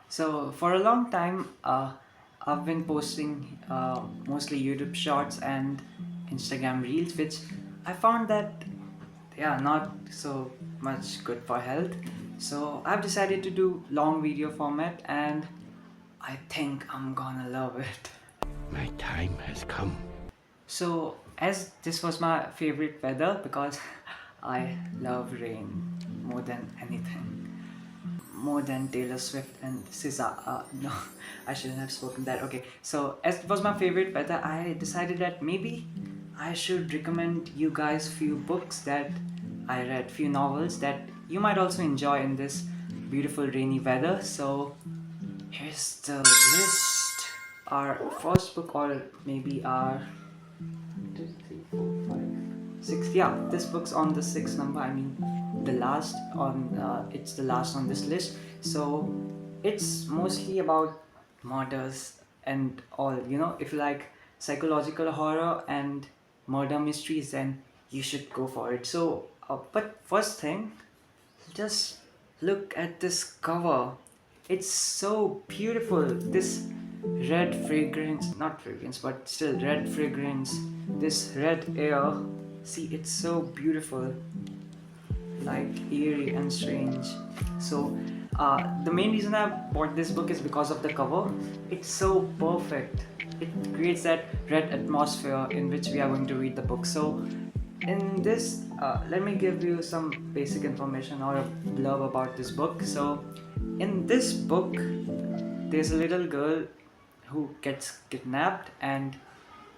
So for a long time, I've been posting mostly YouTube Shorts and Instagram Reels, which I found that they are not so much good for health. So I've decided to do long video format, and I think I'm gonna love it. My time has come. So as this was my favorite weather because I love rain more than anything. More than Taylor Swift and SZA. No, I shouldn't have spoken that. Okay, so as it was my favorite weather, I decided that maybe I should recommend you guys few books that I read, few novels that you might also enjoy in this beautiful rainy weather. So here's the list. Our first book, or maybe our 6, yeah, this book's on the 6th number. I mean the last on it's the last on this list. So it's mostly about murders and all, if you like psychological horror and murder mysteries, then you should go for it. So but first thing, just look at this cover. It's so beautiful. This red fragrance, not fragrance, but still red fragrance. This red air. See, it's so beautiful, like eerie and strange. So, the main reason I bought this book is because of the cover. It's so perfect. It creates that red atmosphere in which we are going to read the book. So, in this, let me give you some basic information or a blurb about this book. So, in this book, there's a little girl who gets kidnapped, and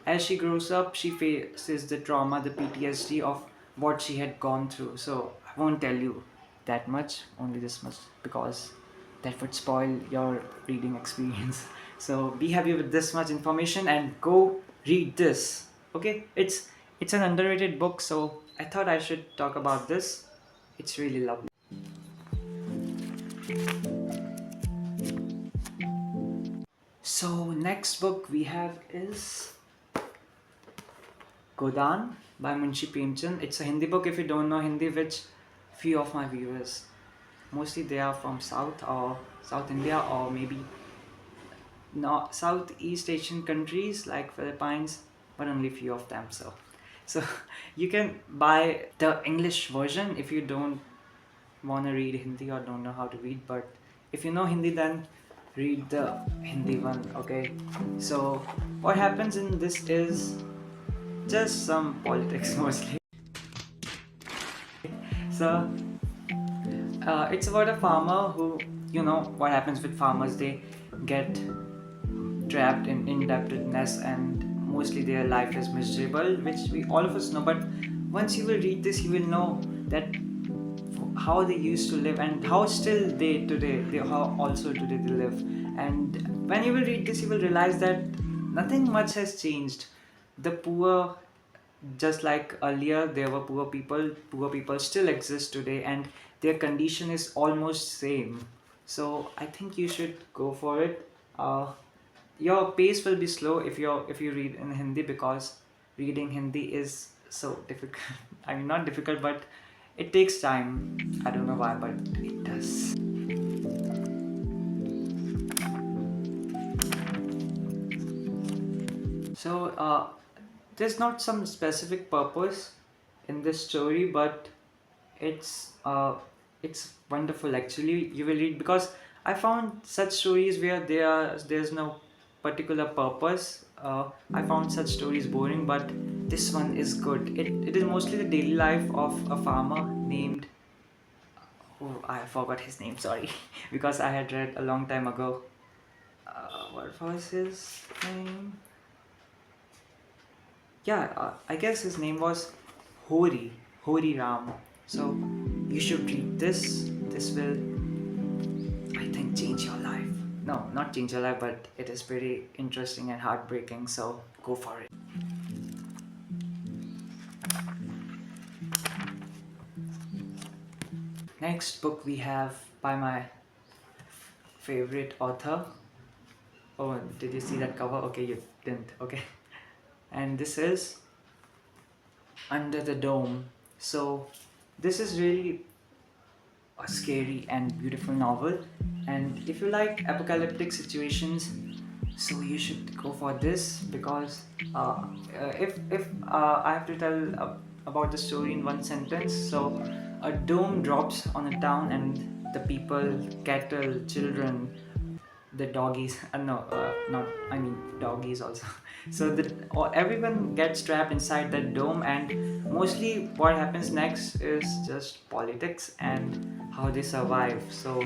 as she grows up, she faces the trauma, the PTSD of what she had gone through. So I won't tell you that much, only this much, because that would spoil your reading experience. So be happy with this much information and go read this. Okay, it's an underrated book, so I thought I should talk about this. It's really lovely. So next book we have is Godan by Munshipremchand. It's a Hindi book if you don't know Hindi, which few of my viewers, mostly they are from South or South India, or maybe not Southeast Asian countries like Philippines, but only few of them. So you can buy the English version if you don't want to read Hindi or don't know how to read, but if you know Hindi, then read the Hindi one. Okay, so what happens in this is just some politics mostly. So it's about a farmer who, what happens with farmers, they get trapped in indebtedness and mostly their life is miserable, which we all of us know. But once you will read this, you will know that how they used to live and how still how also today they live. And when you will read this, you will realize that nothing much has changed. The poor, just like earlier there were poor people still exist today, and their condition is almost same. So I think you should go for it. Your pace will be slow if you read in Hindi, because reading Hindi is so difficult. I mean, not difficult, but it takes time. I don't know why, but it does. So there's not some specific purpose in this story, but it's wonderful actually. You will read, because I found such stories where there's no particular purpose. I found such stories boring, but this one is good. It is mostly the daily life of a farmer named, oh, I forgot his name, sorry, because I had read a long time ago. What was his name? Yeah, I guess his name was Hori Ram. So you should read this. This will, I think, change your life. No, not change your life, but it is pretty interesting and heartbreaking. So go for it. Next book we have by my favorite author. Oh, did you see that cover? Okay, you didn't. Okay. And this is Under the Dome. So this is really a scary and beautiful novel, and if you like apocalyptic situations, so you should go for this because if I have to tell about the story in one sentence, so a dome drops on a town and the people, cattle, children, the doggies, no, not, I mean doggies also. So everyone gets trapped inside that dome, and mostly what happens next is just politics and how they survive. So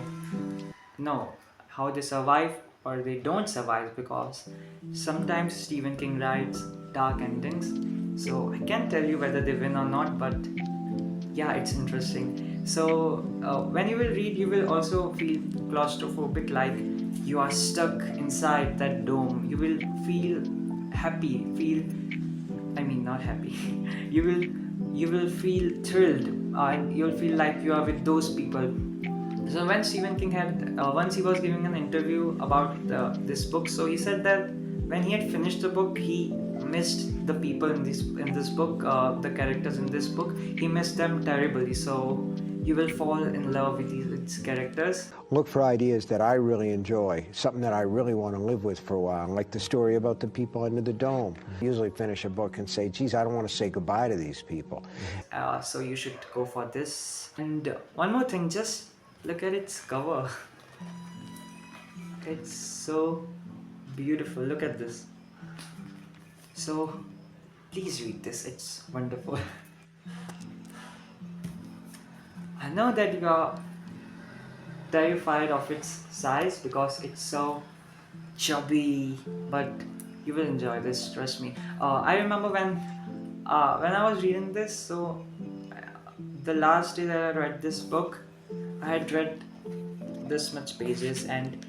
no, how they survive or they don't survive, because sometimes Stephen King writes dark endings, so I can't tell you whether they win or not, but yeah, it's interesting. So when you will read, you will also feel claustrophobic, like you are stuck inside that dome. You will feel happy, feel, I mean not happy. you will you will feel thrilled, and you'll feel like you are with those people. So when Stephen King had once he was giving an interview about this book, so he said that when he had finished the book, he missed the people in this book, the characters in this book. He missed them terribly. So you will fall in love with these characters. Look for ideas that I really enjoy, something that I really want to live with for a while, like the story about the people under the dome. I usually finish a book and say, geez, I don't want to say goodbye to these people. So you should go for this. And one more thing, just look at its cover. It's so beautiful. Look at this. So please read this. It's wonderful. I know that you are terrified of its size because it's so chubby, but you will enjoy this, trust me. I remember when I was reading this, so the last day that I read this book, I had read this much pages, and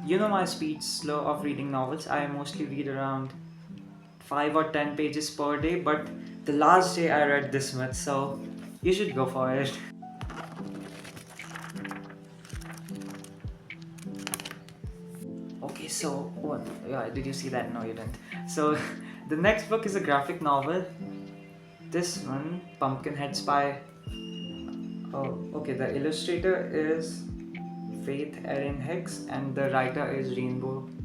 you know my speed slow of reading novels. I mostly read around 5 or 10 pages per day, but the last day I read this much, so you should go for it. Okay, so what? Yeah, did you see that? No, you didn't. So the next book is a graphic novel. This one, Pumpkinheads by. Oh, okay. The illustrator is Faitherinhicks, and the writer is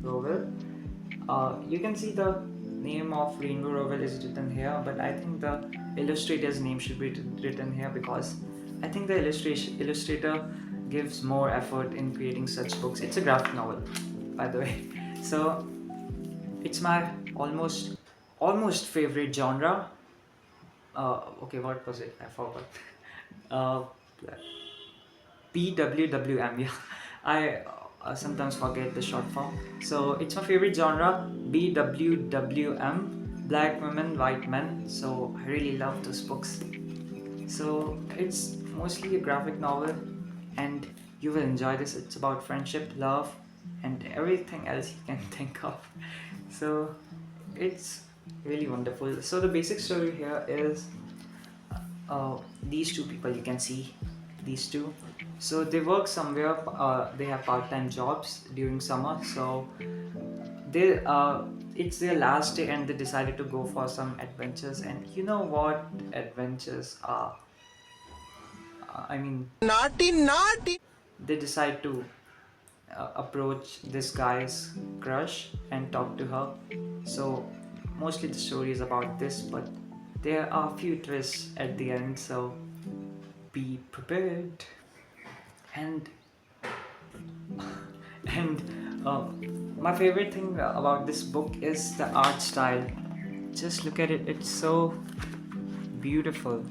Rowell. You can see the name of Rowell is written here, but I think the illustrator's name should be written here because I think the illustrator gives more effort in creating such books. It's a graphic novel, by the way. So it's my almost favorite genre. Okay, what was it? I forgot. Uh, BWWM. Yeah, I sometimes forget the short form. So it's my favorite genre, BWWM, Black Women, White Men. So I really love those books. So it's mostly a graphic novel, and you will enjoy this. It's about friendship, love, and everything else you can think of. So it's really wonderful. So the basic story here is these two people, you can see these two. So they work somewhere, they have part-time jobs during summer, so they it's their last day and they decided to go for some adventures. And you know what adventures are? I mean, naughty. They decide to approach this guy's crush and talk to her. So mostly the story is about this, but there are a few twists at the end, so be prepared. And and my favorite thing about this book is the art style. Just look at it, it's so beautiful.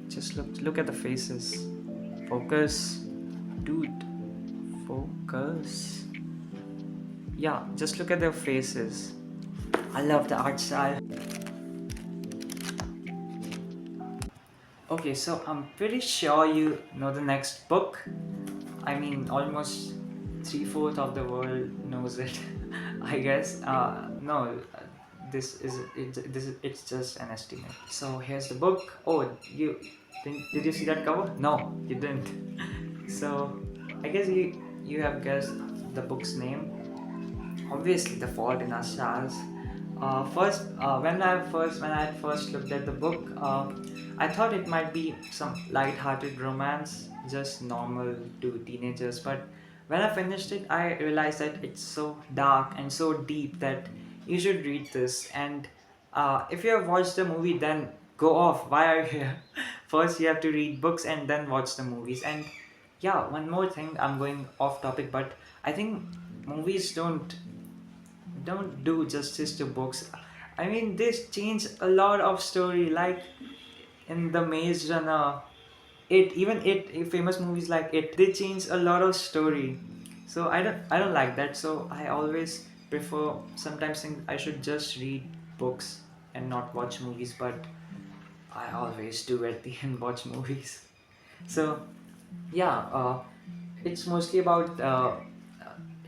Just look at the faces. Focus, dude, focus. Yeah, just look at their faces. I love the art style. Okay, so I'm pretty sure you know the next book. I mean, almost 3/4 of the world knows it. I guess. No, it's just an estimate. So here's the book. Oh, did you see that cover? No, you didn't. So I guess you have guessed the book's name. Obviously, The Fault in Our Stars. When I first looked at the book, I thought it might be some light-hearted romance, just normal to teenagers. But when I finished it, I realized that it's so dark and so deep that you should read this. And if you have watched the movie, then go off. Why are you here? First, you have to read books and then watch the movies. And yeah, one more thing. I'm going off topic, but I think movies don't do justice to books. I mean, this changed a lot of story, like in the Maze Runner, famous movies like it, they change a lot of story. So I don't like that. So I always prefer, sometimes think I should just read books and not watch movies, but I always do at the end watch movies. So yeah, it's mostly about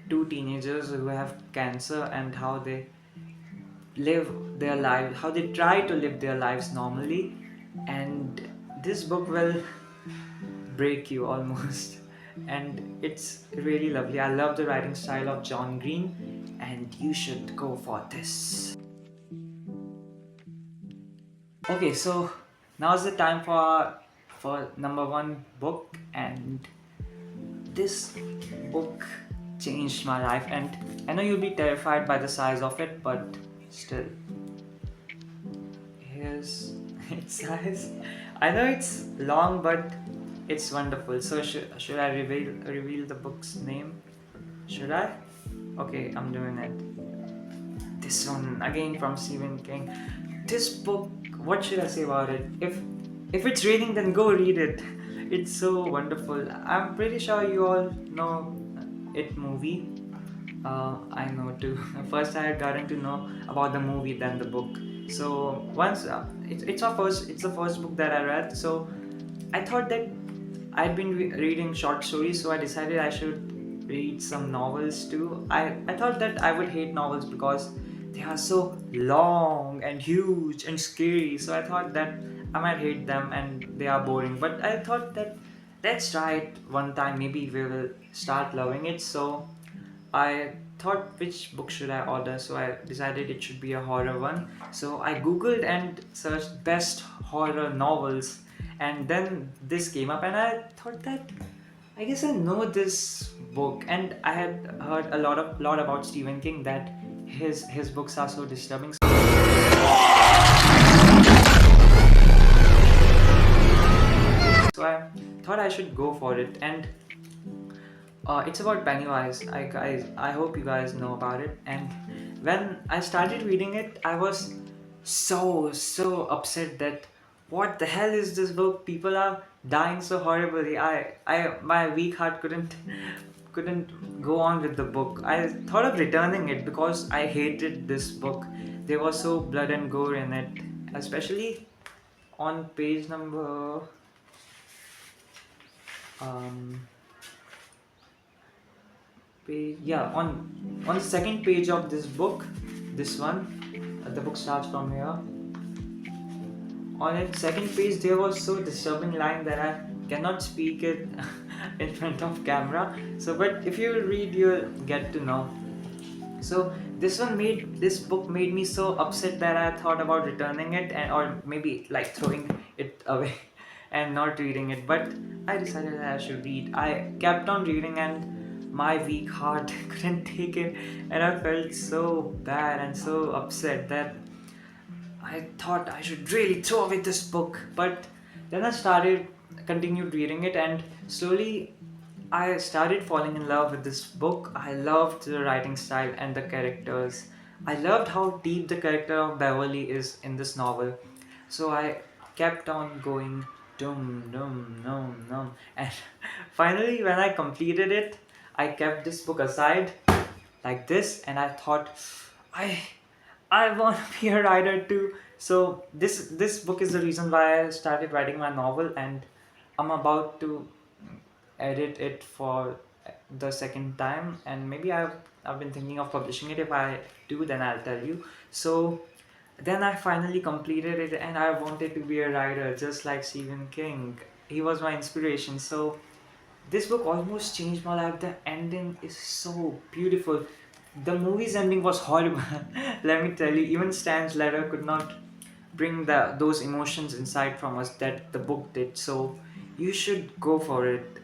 two teenagers who have cancer and how they live their lives, how they try to live their lives normally. And this book will break you almost. And it's really lovely. I love the writing style of John Green, and you should go for this. Okay, so now's the time for number one book, and this book changed my life. And I know you'll be terrified by the size of it, but still, here's its size. I know it's long, but it's wonderful. So should I reveal the book's name? Should I? Okay, I'm doing it. This one again from Stephen King. This book, what should I say about it? If it's reading, then go read it. It's so wonderful. I'm pretty sure you all know it movie. I know too. First, I had gotten to know about the movie, then the book. So once it's the first book that I read. So I thought that I'd been reading short stories, so I decided I should read some novels too. I thought that I would hate novels because they are so long and huge and scary. So I thought that I might hate them and they are boring. But I thought that let's try it one time. Maybe we will start loving it. So I thought which book should I order, so I decided it should be a horror one. So I googled and searched best horror novels, and then this came up, and I thought that I guess I know this book. And I had heard a lot about Stephen King, that his books are so disturbing. So I thought I should go for it. And it's about Pennywise. I hope you guys know about it. And when I started reading it, I was so upset that what the hell is this book? People are dying so horribly. My weak heart couldn't go on with the book. I thought of returning it because I hated this book. There was so blood and gore in it, especially on page number um yeah, on the second page of this book, this one, the book starts from here. On its second page, there was so disturbing line that I cannot speak it in front of camera. So but if you read, you'll get to know. So this book made me so upset that I thought about returning it, and or maybe like throwing it away and not reading it. But I decided that I should read. I kept on reading, and my weak heart couldn't take it, and I felt so bad and so upset that I thought I should really throw away this book. But then continued reading it, and slowly I started falling in love with this book. I loved the writing style and the characters. I loved how deep the character of Beverly is in this novel. So I kept on going, dum dum dum dum, and finally when I completed it, I kept this book aside like this, and I thought, I I want to be a writer too. So this book is the reason why I started writing my novel, and I'm about to edit it for the second time, and maybe I've been thinking of publishing it. If I do, then I'll tell you. So then I finally completed it, and I wanted to be a writer just like Stephen King. He was my inspiration. So this book almost changed my life. The ending is so beautiful. The movie's ending was horrible. Let me tell you, even Stan's letter could not bring those emotions inside from us that the book did. So you should go for it.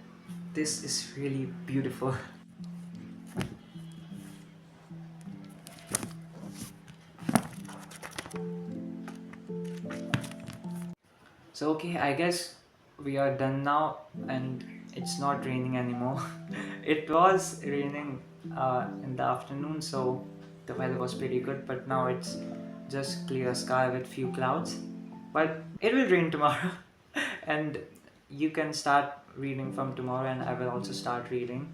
This is really beautiful. So okay, I guess we are done now, and it's not raining anymore. It was raining in the afternoon, so the weather was pretty good. But now it's just clear sky with few clouds. But it will rain tomorrow, and you can start reading from tomorrow, and I will also start reading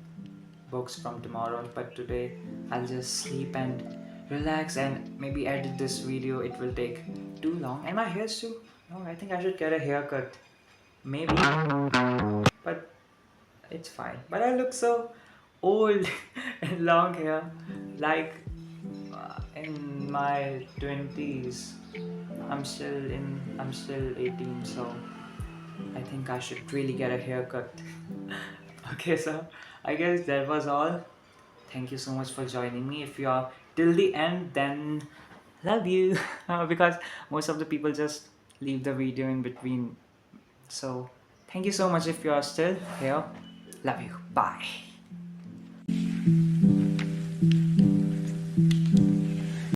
books from tomorrow. But today I'll just sleep and relax and maybe edit this video. It will take too long, and my hair's too. No, I think I should get a haircut. Maybe, but it's fine. But I look so old and long hair, like in my 20s. I'm still 18, so I think I should really get a haircut. Okay, so I guess that was all. Thank you so much for joining me. If you are till the end, then love you. Because most of the people just leave the video in between. So thank you so much if you are still here. Love you. Bye.